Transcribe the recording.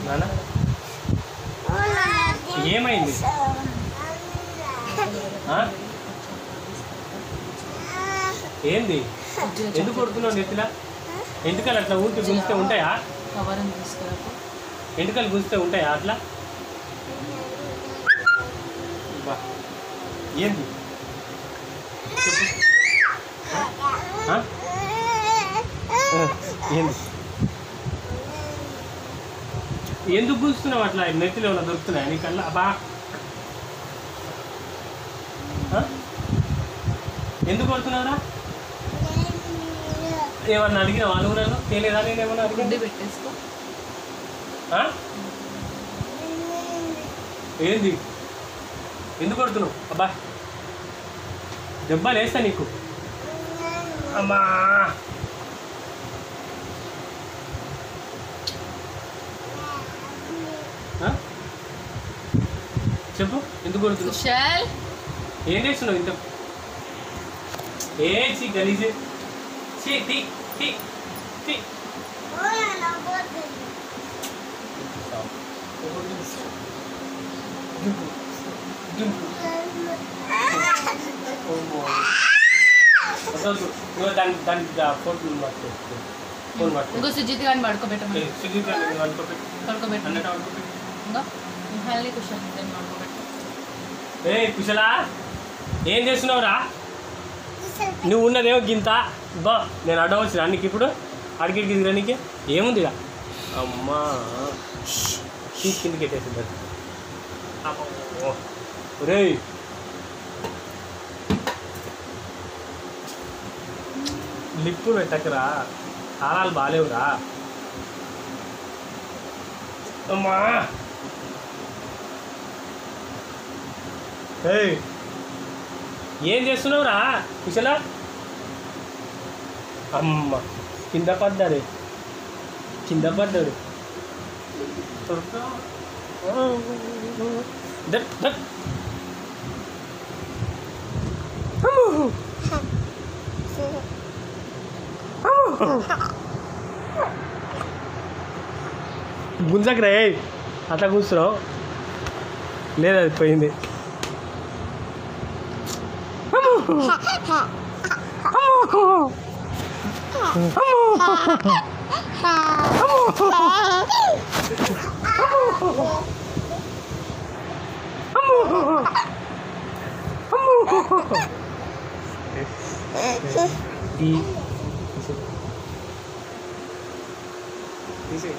నాన్న ఏమైంది? ఏంది? ఎందుకు కొడుతున్నావు నెత్తిలా? ఎంటుకలు అట్లా ఊరికి గుంజితే ఉంటాయా? ఎంటుకలు గుంజితే ఉంటాయా అట్లా? ఏంది ఏంది? ఎందుకు గుంజుతున్నావు అట్లా? నెత్తిలో ఏమైనా దొరుకుతున్నాయా నీకల్లా? బా ఎందుకు కొడుతున్నావురా? ఏమన్నా అడిగిన వాళ్ళు నన్ను తెలియదా? నేను ఏమన్నా అడిగింది? పెట్టేసుకో. ఏంది? ఎందుకు కొడుతున్నావు? అబ్బా దెబ్బలు వేస్తా నీకు. అమ్మా చెప్పు, ఎందుకు కొడుతున్నావు? ఏం చేస్తున్నావు ఇంత? చి గలీజే. చి టీ టీ టీ. ఫోన్ ఇంకో సుజిత్ గారిని పడుకోబెట్టమని. సుజిత్ గారిని ఏ కుశలా, ఏం చేస్తున్నావురా? నువ్వు ఉన్నదేమో గింత. బా నేను అడ్డం వచ్చిన నీకు ఇప్పుడు అడిగిడికి దిగడానికి ఏముందిగా? అమ్మా కిందికి పెట్టేసింది. రే లిప్పు పెట్టకరా, తాళాలు బాగాలేవురా. అమ్మా ఏం చేస్తున్నావురా కుశలా? అమ్మ కింద పడ్డాడు, కింద పడ్డాడు. గుంజకరా అట్లా కూర్చున్నావు. లేదు అది పోయింది. తీసి